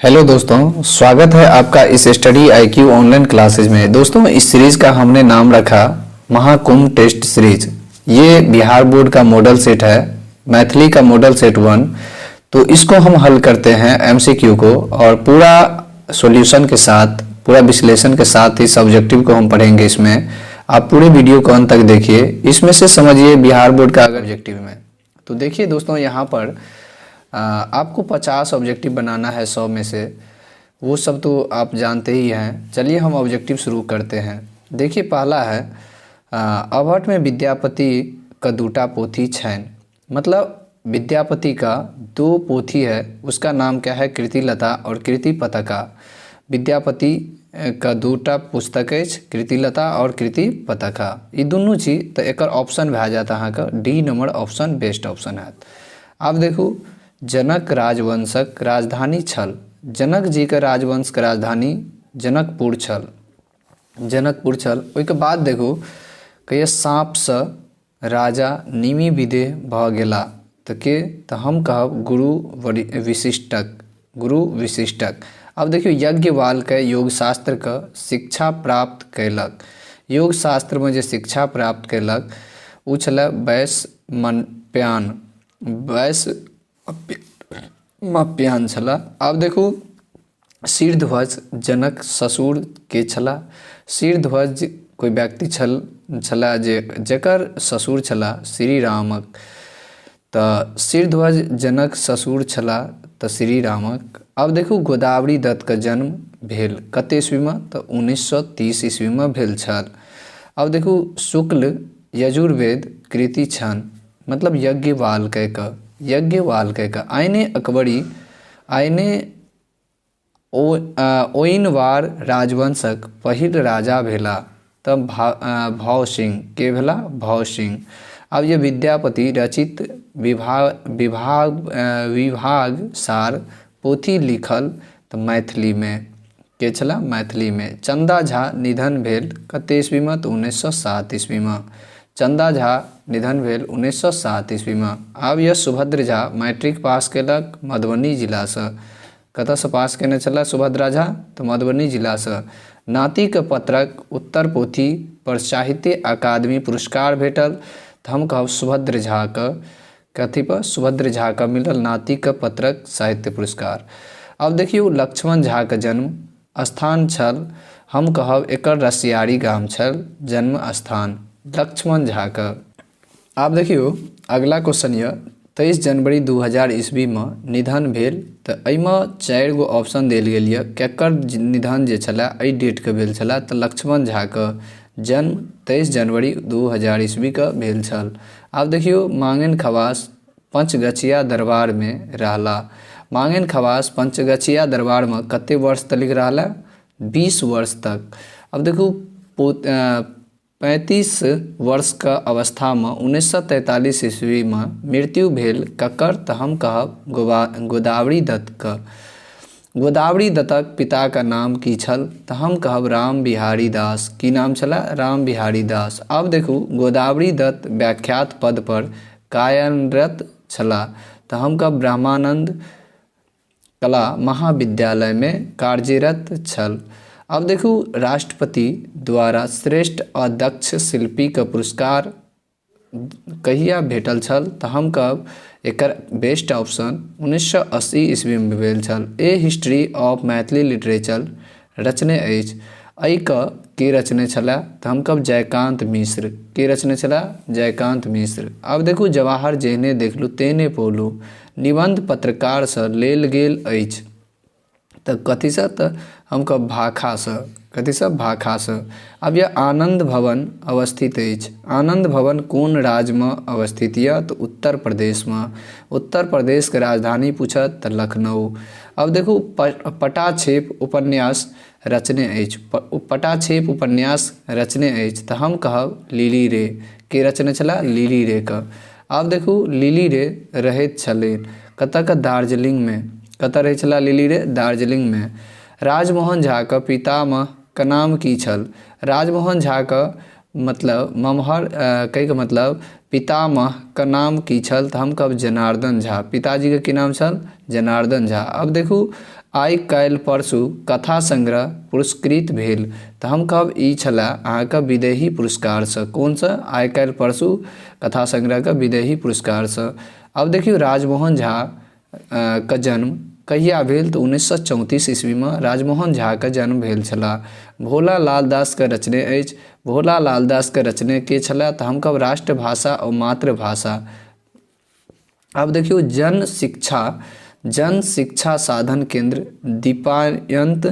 Hello दोस्तों, स्वागत है आपका इस स्टडी आईक्यू ऑनलाइन क्लासेज में। दोस्तों, इस सीरीज का हमने नाम रखा महाकुंभ टेस्ट सीरीज। ये बिहार बोर्ड का मॉडल सेट है, मैथिली का मॉडल सेट 1। तो इसको हम हल करते हैं एमसीक्यू को, और पूरा सॉल्यूशन के साथ, पूरा विश्लेषण के साथ ही सब्जेक्टिव को हम पढ़ेंगे। इसमें आप पूरे वीडियो को अंत तक देखिए, इसमें से समझिए बिहार बोर्ड का ऑब्जेक्टिव में। तो देखिए दोस्तों, यहाँ पर आपको 50 ऑब्जेक्टिव बनाना है 100 में से। वो सब तो आप जानते ही हैं। चलिए हम ऑब्जेक्टिव शुरू करते हैं। देखिए, पहला है अभट में विद्यापति का दूटा पोथी छैन। मतलब विद्यापति का 2 पोथी है, उसका नाम क्या है? कृतिलता और कृति पताका। विद्यापति का 2टा पुस्तक है, कृतिलता और कृति पताका। ये दोनों चीज तो एक ऑप्शन भा जाता है का D number option best option है। आप देखो, जनक राजवंशक राजधानी छल। जनक जी का राजवंश का राजधानी जनकपुर छल, जनकपुर छल। ओइके बाद देखो कहिए साँप स राजा निमि विदे भ गेला। तो के तो हम कहब गुरु विशिष्टक, गुरु विशिष्टक। अब देखियो यज्ञवाल के योग शास्त्र का शिक्षा प्राप्त कैलक। योग शास्त्र में जो शिक्षा प्राप्त कैलक उ छल वैश्मप्यान, वैश्मप्यान छला। अब देखो शीर्ध्वज जनक ससुर के छला। शीर्ध्वज कोई व्यक्ति छला जेकर ससुर छला श्री रामक। तो शीर्ध्वज जनक ससुर छला तो श्री रामक। अब देखो गोदावरी दत्त का जन्म भेल कते ईस्वी में? तो 1930 ईस्वी में भेल छल। अब देखो शुक्ल यजुर्वेद कृति छन। मतलब यज्ञवाल का आइने अकबरी, आइने ओइनवार राजवंशक पहिल राजा भेला। तब भव सिंह के भेला? भव सिंह। अब ये विद्यापति रचित विभाग सार पोथी लिखल तो मैथिली में के छला? मैथिली में। चंदा झा निधन भेल कते ईस्वी में? तो 1907 ईस्वी में। चंदा झा निधन भेल 1907 ईस्वी में। अब यह सुभद्र झा मैट्रिक पास केलक मधुबनी जिला से। कतऽ से पास केने छला सुभद्रा झा? तो मधुबनी जिला से। नाती के पत्रक उत्तर पोथी पर साहित्य अकादमी पुरस्कार भेटल। तो हम कहब सुभद्र झा का कथी पर? सुभद्र झा का मिलल नाती का पत्रक साहित्य पुरस्कार। अब देखियो लक्ष्मण झा का जन्म स्थान छल। हम कहब एकर रसियारी गाम छल जन्म स्थान लक्ष्मण झा का। आप देखियो अगला क्वेश्चन ये 23 जनवरी 2000 ईस्वी में निधन भेल। तो एहिमे 4 गो ऑप्शन देल गेल ये केकर निधन जे छला एहि डेट के भेल छला। तो लक्ष्मण झा का जन्म 23 जनवरी 2000 ईस्वी का भेल छल। अब देखियो मांगन खवास पंचगछिया दरबार में रहला। मांगन खवास पंचगछिया दरबार में कते वर्ष तक रहला? 20 वर्ष तक। अब देखो 35 वर्ष का अवस्था में 1943 ईस्वी में मृत्यु भेल ककर? तो हम कहब गोदावरी दत्त का। गोदावरी दत्तक पिता का नाम की छल? तो हम कहब राम बिहारी दास। की नाम छला? राम बिहारी दास। अब देखो गोदावरी दत्त व्याख्यात पद पर कार्यरत छला। तो हम कहब ब्रह्मानंद कला महाविद्यालय में कार्यरत छल। अब देखो राष्ट्रपति द्वारा श्रेष्ठ अध्यक्ष शिल्पी का पुरस्कार कहिया भेटल छल? तो हम कहब एकर बेस्ट ऑप्शन 1980 ईस्वी में भेल छल। ए हिस्ट्री ऑफ मैथिली लिटरेचर रचने अछि। एहि के रचने छला? तो हम कहब जयकांत मिश्र। के रचने छला? जयकांत मिश्र। अब देखो जवाहर जेहने देखलू तेने पौलू निबंध पत्रकार से लेल गेल अछि। तो कथी से? तो हम कहब भाखा से। कथी से? भाखा से। अब यह आनंद भवन अवस्थित अछि। आनंद भवन कौन राज्य में अवस्थित यऽ? तो उत्तर प्रदेश में। उत्तर प्रदेश के राजधानी पूछत तो लखनऊ। अब देखो पटाक्षेप उपन्यास रचने अछि। पटाक्षेप उपन्यास रचने अछि। तो हम कहब लिली रे। के रचने छला? लिली रे का। अब देखो लिली रे रहैत छलीन कतऽ का? दार्जिलिंग में। कतऽ रहै छला लिली रे? दार्जिलिंग में। राजमोहन झा का पितामह का नाम की छल? राजमोहन झा का मतलब ममहर कई का मतलब पितामह का नाम की छल? तो हम कहब जनार्दन झा। पिताजी का की नाम छल? जनार्दन झा। अब देखू आइ काल्हि परसू कथा संग्रह पुरस्कृत भेल। तऽ हम कहब ई छलै अहाँके विदेही पुरस्कारसँ। कोनसँ? आइ काल्हि परसू कथा संग्रहके विदेही पुरस्कारसँ। अब देखियौ राजमोहन झा के जन्म कहिया भेल? तऽ 1934 ईस्वीमे राजमोहन झाके जन्म भेल छलै। भोला लाल दासके रचने अछि। भोला लाल दासके रचने के छलै? तऽ हम कहब राष्ट्रभाषा और मातृभाषा। अब देखियौ जन शिक्षा साधन केंद्र दीपायंत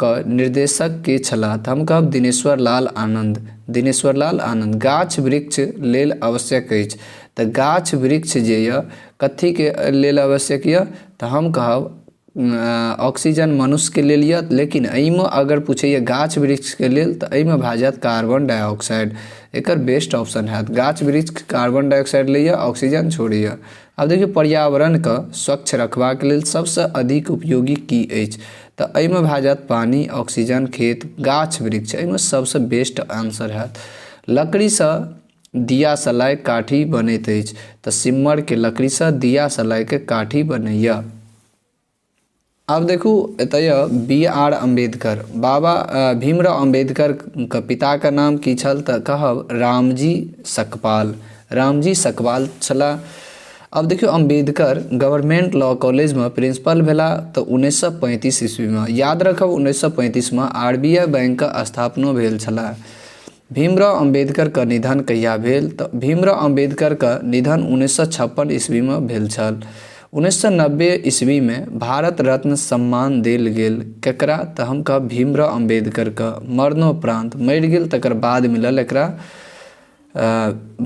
के निर्देशक के छला? तऽ हम कहब दिनेश्वर लाल आनंद। दिनेश्वर लाल आनंद। गाछ वृक्ष लेल आवश्यक अछि। तऽ गाछ वृक्ष जे यऽ कथीके लेल आवश्यक यऽ? तऽ हम कहब ऑक्सीजन मनुष्यके लेल यऽ, लेकिन एहिमे अगर पूछैए गाछ वृक्षके लेल तऽ एहिमे भए जायत कार्बन डाइऑक्साइड। एकर बेस्ट ऑप्शन हैत। गाछ वृक्ष कार्बन डाइऑक्साइड लैए, ऑक्सीजन छोड़ैए। आब देखियौ पर्यावरणके स्वच्छ रखबाक लेल सबसँ अधिक उपयोगी की अछि? तऽ एहिमे भए जायत पानी, ऑक्सीजन, खेत, गाछ वृक्ष। एहिमे सबसँ बेस्ट आंसर हैत। लकड़ीसँ दिया सलाइ काठी बनैत अछि। तऽ सिम्मरके लकड़ीसँ दिया सलाइके काठी बनैए। आब देखू एतय B.R. अम्बेडकर। बाबा भीमराव अम्बेडकरके पिताके नाम की छल? तऽ कहब रामजी सकपाल। रामजी सकपाल छलाह। अब देखियौ अम्बेडकर गवर्नमेंट लॉ कॉलेजमे प्रिंसिपल भेला तऽ 1935 ईस्वीमे। याद रखब 1935में RBI बैंकके स्थापना भेल छलै। भीमराव अम्बेडकरके निधन कहिया भेल? तऽ भीमराव अम्बेडकरके निधन 1956 ईस्वीमे भेल छल। 1990 ईस्वी में भारत रत्न सम्मान देल गेल केकरा? तऽ हम कहब भीमराव अम्बेडकरके। मरणोपरांत मरि गेल तकर बाद मिलल एकरा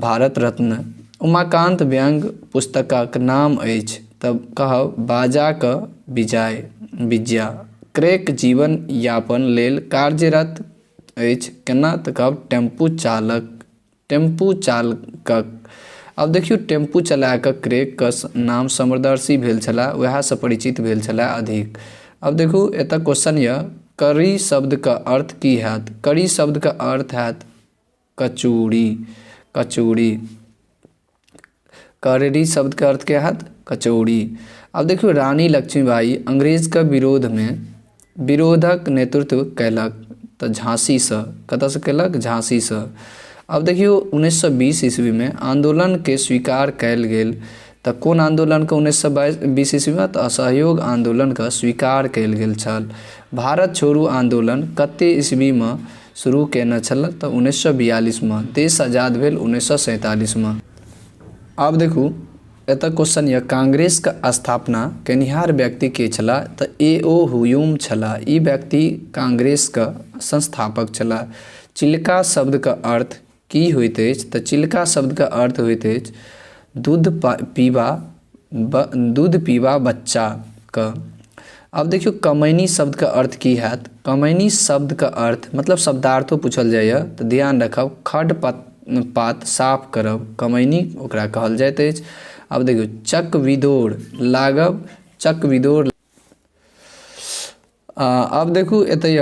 भारत रत्न। उमाकांत व्यंग्य पुस्तकक नाम अछि? तब कहब बाजाके विजया। क्रेक जीवन यापन लेल कार्यरत अछि केना? तऽ कहब टेम्पू चालकक। अब देखियौ टेम्पू चला कऽ क्रेकके नाम समदर्शी भेल छलै, वएहसँ परिचित भेल छलै अधिक। अब देखू एतऽ क्वेश्चन यऽ करी शब्दके अर्थ की हैत? करी शब्दके अर्थ हैत कचौड़ी। कचौड़ी। कररी शब्दके अर्थ क्या हैत? कचौड़ी। अब देखियौ रानी लक्ष्मीबाई अंग्रेजके विरोधमे विरोधक नेतृत्व कयलक तऽ झांसीसँ। कतऽसँ कयलक? झांसीसँ। अब देखियौ 1920 ईस्वी में आंदोलन के स्वीकार कयल गेल तऽ कोन आंदोलनके 1920 ईस्वी में? तऽ असहयोग आंदोलनके स्वीकार कयल गेल छल। भारत छोड़ू आंदोलन कते ईस्वी में शुरू केने छल? तऽ 1942 में। देश आजाद भेल 1947 में। आब देखू एतऽ क्वेश्चन यऽ कांग्रेसके स्थापना केनिहार व्यक्ति के छला? तऽ A.O. ह्यूम छला। ई व्यक्ति कांग्रेसके संस्थापक छला। चिल्का शब्दके अर्थ की होइत अछि? तऽ चिल्का शब्दके अर्थ होइत अछि दूध पीबा बच्चाके। अब देखियौ कमैनी शब्दके अर्थ की हैत? कमैनी शब्दके अर्थ मतलब शब्दार्थो पूछल जाइए तऽ ध्यान रखब खड पात साफ करब, कमैनी ओकरा कहल जाइत अछि। अब देखियौ चक विदोड़ लागब, चक विदोड़। अब देखू एतय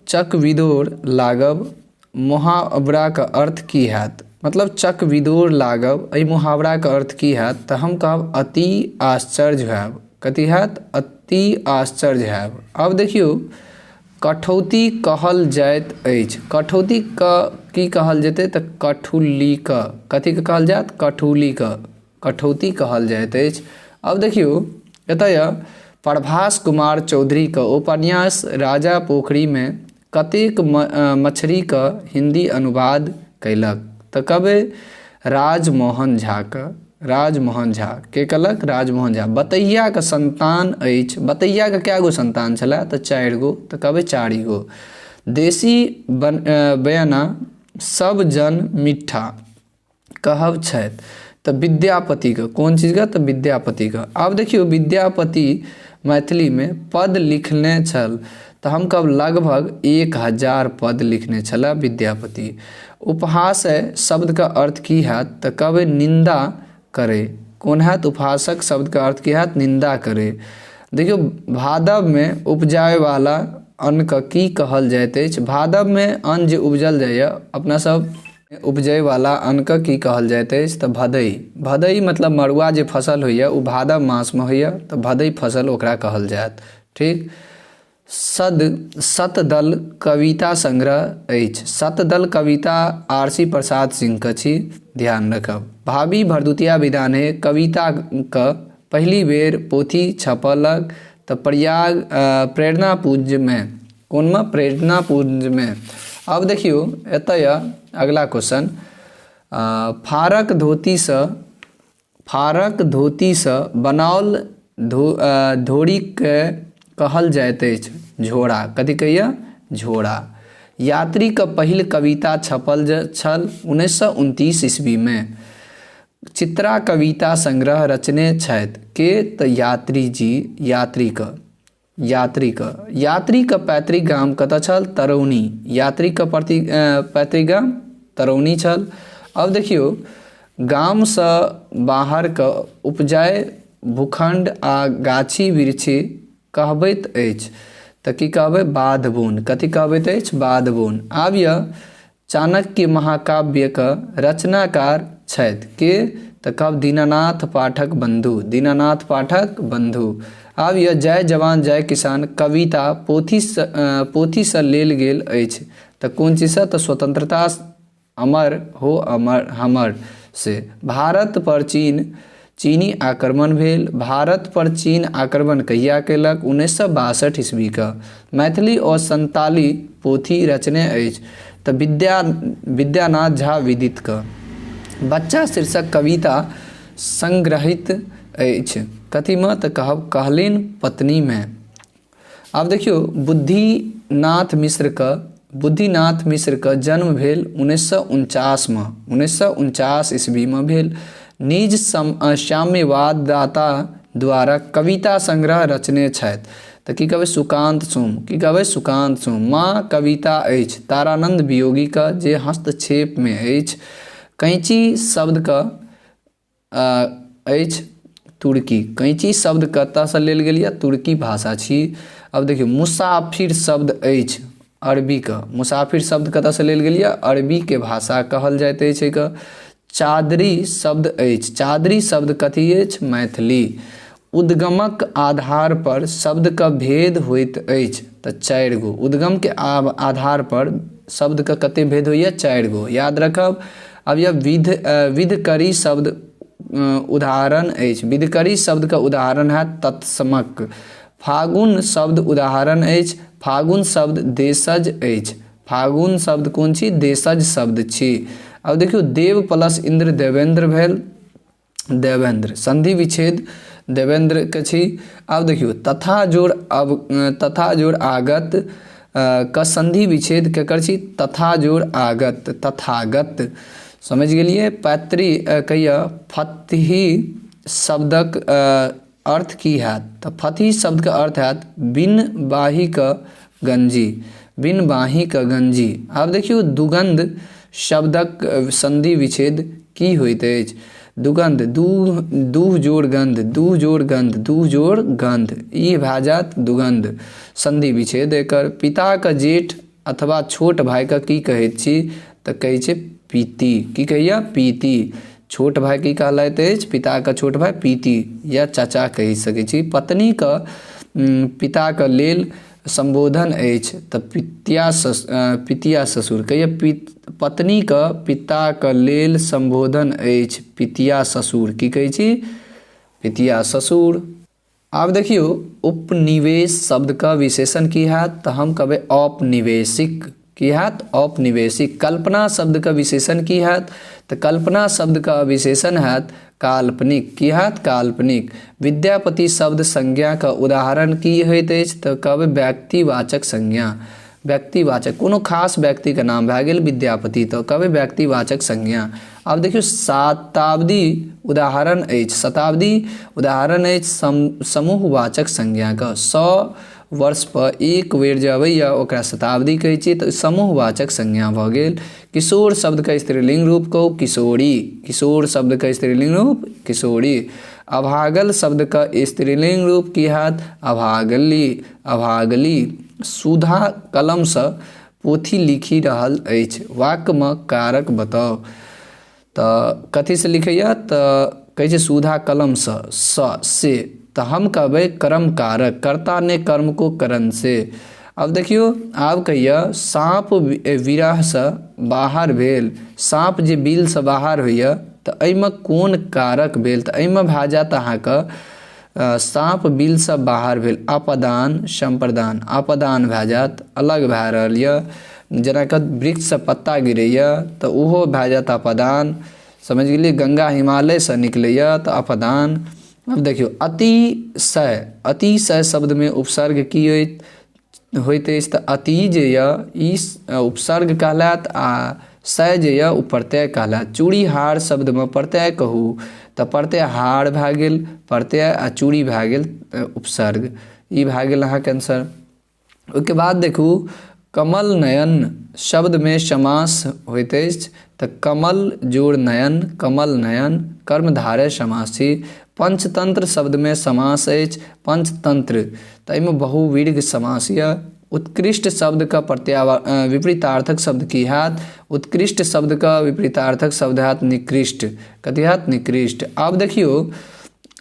चक विदोड़ लागब मुहावराके अर्थ की हैत? मतलब चक विदोड़ लागब एहि मुहावराके अर्थ की हैत? तऽ हम कहब अति आश्चर्य हैब। कथी हैत? अति आश्चर्य हैब। अब देखियौ कठौती कहल जाइत अछि। कठौतीके की कहल जेतै? तऽ कठौलीके। कथीके कहल जायत? कठौलीके। कठौती कहल जाइत अछि। अब देखियौ एतय प्रभास कुमार चौधरीके उपन्यास राजा पोखरीमे कतेक मछरीके हिंदी अनुवाद कयलक? तऽ कहबै राजमोहन झाके। राजमोहन झा के कहलक? राजमोहन झा। बतैयाके संतान अछि। बतैयाके कए गो संतान छलै? तऽ 4 गो। तऽ कहबै 4 गो। देशी बयाना सब जन मीठा कहब छथि तऽ विद्यापतिके। कोन चीजके? तऽ विद्यापतिके। आब देखियौ विद्यापति मैथिलीमे पद लिखने छल तऽ हम कहब लगभग 1000 पद लिखने छलै विद्यापति। उपहास्य शब्दके अर्थ की हैत? तऽ कहबै निंदा करे। कोन हैत? उपहासक शब्दके अर्थ की हैत? निंदा करे। देखियौ भादवमे उपजाबैवाला अन्नके की कहल जाइत अछि? भादवमे अन्न जे उपजल जाइए अपना सब उपजैवाला अन्नके की कहल जाइत अछि? तऽ भदई। भदई मतलब मड़ुआ जे फसल होइए ओ भादव मासमे होइए तऽ भदई फसल ओकरा कहल जायत। ठीक। शतदल कविता संग्रह अछि। शतदल कविता आरसी प्रसाद सिंह के छी, ध्यान रखब। भाभी भरदुतिया विधाने कविता के पहली बेर पोथी छपलक तऽ प्रयाग प्रेरणा पुंज में। कोन में? प्रेरणा पुंज में। अब देखियो एतय अगला क्वेश्चन, फारक धोती से बनाओल धोड़ी के कहल जाइत अछि झोड़ा। कथी कहिए? झोड़ा। यात्री के पहिल कविता छपल छल 1929 ईस्वी में। चित्रा कविता संग्रह रचने छथि के? तऽ यात्री जी। यात्री का पैतृक गाम कतऽ छल? तरौनी। यात्री का पैतृक गाम तरौनी छल। अब देखियो, गाम से बाहर के उपजाए भूखंड आ गाछी वृक्षी कहबैत अछि तऽ की कहबै? बाध बोन। कथी कहबैत अछि? बाध बोन। आब यह चाणक्य महाकाव्य के रचनाकार छथि के? तऽ कहब दीनानाथ पाठक बंधु। दीनानाथ पाठक बंधु। आब यह जय जवान जय किसान कविता पोथी से लेल गेल अछि तऽ कोन चीज से? तऽ स्वतंत्रता अमर हो अमर हमर से। भारत पर चीनी आक्रमण भेल। भारत पर चीन आक्रमण कहिया केलक? 1962 ईस्वी का। मैथिली और संताली पोथी रचने अछि तऽ विद्यानाथ झा विदित का। बच्चा शीर्षक कविता संग्रहित अछि कथी में? तऽ कहब कहलिन पत्नी में। अब देखियो, बुद्धिनाथ मिश्र का जन्म भेल 1949 में। 1949 ईस्वी में भेल। निज साम्यवाददाता द्वारा कविता संग्रह रचने छथि तऽ की कहबै? सुकांत सोम। की कहबै? सुकांत सोम। माँ कविता अछि तारानंद वियोगी का जे हस्तक्षेप में अछि। कैंची शब्द का अछि तुर्की। कैंची शब्द कतऽ से लेल गेल यऽ? तुर्की भाषा छी। अब देखियो, मुसाफिर शब्द अछि अरबी का। मुसाफिर शब्द कतऽ से लेल गेल यऽ? अरबी के भाषा कहल जाइत अछि का। चादरी शब्द अछि। चादरी शब्द कथी अछि? मैथिली। उद्गमक आधार पर शब्द का भेद होइत अछि तऽ 4 गो। उद्गम के आधार पर शब्द का कते भेद होइए? 4 गो। याद रखब। अब यह विधकरी शब्द उदाहरण अछि। विधकरी शब्द का उदाहरण है तत्समक। फागुन शब्द उदाहरण अछि। फागुन शब्द देशज अछि। फागुन शब्द कोन छी? देशज शब्द छी। अब देखियो, देव प्लस इंद्र देवेंद्र भेल। देवेंद्र। संधि विच्छेद देवेंद्र के छी। अब देखियो, तथा जोड़ आगत का संधि विच्छेद केकर छी? तथा जोड़ आगत। तथागत। समझ गेलिए? कहिए फतही शब्दक अर्थ की हैत? तऽ फतही शब्द का अर्थ हैत बिन बाही का गंजी। बिन बाही का गंजी। आब देखियो, दुगंध शब्दक संधि विच्छेद की होइत अछि? दुगंध। दूह जोड़ गंध। दूह जोड़ गंध। दूह जोड़ गंध। ई भए जायत दुगंध। संधि विच्छेद एकर। पिता का जेठ अथवा छोट भाई का की कहैत छी? तऽ कहै छै पीति। की कहिए? पीति। छोट भाई की कहलाइत अछि? पिता का छोट भाई पीति या चाचा कहि सकै छी। पत्नी का पिता का लेल संबोधन अछि तऽ पितिया ससुर। कहिए पत्नी का पिता का लेल संबोधन अछि पितिया ससुर। की कहै छी? पितिया ससुर। आब देखियो, उपनिवेश शब्द का विशेषण की हैत? तऽ हम कहबै औपनिवेशिक। की हैत? औपनिवेशिक। कल्पना शब्द का विशेषण की हैत? तऽ कल्पना शब्द का विशेषण हैत काल्पनिक। की हैत? काल्पनिक। विद्यापति शब्द संज्ञा का उदाहरण की होइत अछि? तऽ कहबै व्यक्तिवाचक संज्ञा। व्यक्तिवाचक। कोनो खास व्यक्ति का नाम भए गेल विद्यापति तऽ कहबै व्यक्तिवाचक संज्ञा। अब देखियो, शताब्दी उदाहरण अछि। शताब्दी उदाहरण अछि समूहवाचक संज्ञा का। 100 वर्ष पर एक बेर जे अबैया ओकरा शताब्दी कहै छियै तऽ समूहवाचक संज्ञा भऽ गेल। किशोर शब्द का स्त्रीलिंग रूप कहू किशोरी। किशोर शब्द का स्त्रीलिंग रूप किशोरी। अभागल शब्द का स्त्रीलिंग रूप की हैत? अभागली। अभागली। सुधा कलम से पोथी लिखि रहल अछि। वाक्य में कारक बताउ। तऽ कथी से लिखैया? तऽ कहै छै सुधा कलम से तो हम कहबै कर्म कारक, कर्ता ने कर्म को करण से। अब देखियो आब कहिए साँप विरह से बाहर भेल, साँप जे बिल से बाहर होइए तो एहिमे कोन कारक भेल, तो एहिमे भए जायत अहाँके साँप बिल से बाहर भेल, अपदान संप्रदान, अपदान भए जायत, अलग भए रहल यऽ, जेनाकि वृक्ष से पत्ता गिरैए तऽ ओहो भए जायत अपदान, समझ गेलिए। गंगा हिमालय से निकलैए तऽ अपदान। अब देखियो अतिशय, अतिशय शब्द में उपसर्ग की होइत अछि तऽ अति जे यऽ ई उपसर्ग कहलायत आ सय जे यऽ ओ प्रत्यय कहलायत। चूड़ी हार शब्द में प्रत्यय कहू तऽ प्रत्यय हार भए गेल प्रत्यय आ चूड़ी भए गेल उपसर्ग, ई भए गेल अहाँके आंसर। ओहिके बाद देखू कमल नयन शब्द में समास होइत अछि तऽ कमल जोड़ नयन, कमल नयन कर्मधारय समास छी। पंचतंत्र शब्द में समास अछि, पंचतंत्र तऽ एहिमे बहुवीर्घ समास यऽ। उत्कृष्ट शब्द का विपरीतार्थक शब्द की हैत, उत्कृष्ट शब्द का विपरीतार्थक शब्द हैत निकृष्ट, कथी हैत निकृष्ट। अब देखियो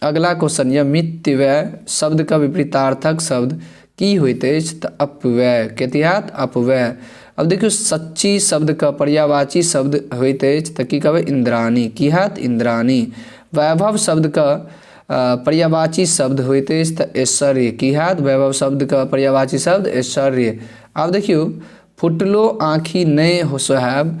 अगला क्वेश्चन यऽ मितव्यय शब्द का विपरीतार्थक शब्द की होइत अछि तऽ अपव्यय, कथी हैत अपव्यय। अब देखियो सच्ची शब्द का पर्यायवाची शब्द होइत अछि तऽ की कहबै इंद्राणी, की हैत इंद्राणी। वैभव शब्द का पर्यायवाची शब्द होइत अछि तऽ ऐश्वर्य, की हैत वैभव शब्द का पर्यायवाची शब्द ऐश्वर्य। आब देखियो फुटलो आँखि नहि सोहायब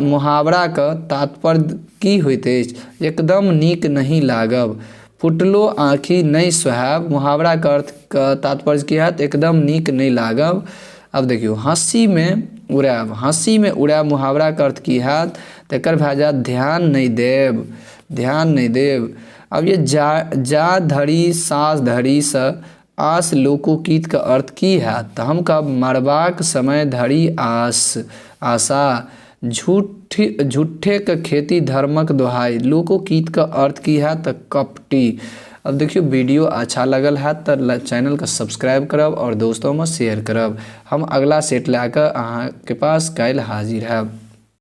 मुहावरा का तात्पर्य की होइत अछि, एकदम नीक नहीं लागब। फुटलो आँखि नहीं सोहायब मुहावरा का अर्थ का तात्पर्य की हैत एकदम नीक नहीं लागब। अब देखियो हँसी में उड़ायब, हँसी में उड़ायब मुहावरा का अर्थ की हैत तऽ एकर भए जायत ध्यान नहीं देब, ध्यान नहीं देब। अब ये जा धरी साँस धरी सँ आस लोकोकीत का अर्थ की हैत तऽ हम कहब मरबाक समय धरी आस, आशा। झूठे के खेती धर्मक दोहाई, लोकोकीत का अर्थ की हैत तऽ कपटी। अब देखियो वीडियो अच्छा लगल है तो चैनल का सब्सक्राइब करब और दोस्तों में शेयर करब। हम अगला सेट लए कऽ अहाँके पास काल्हि हाजिर हैब।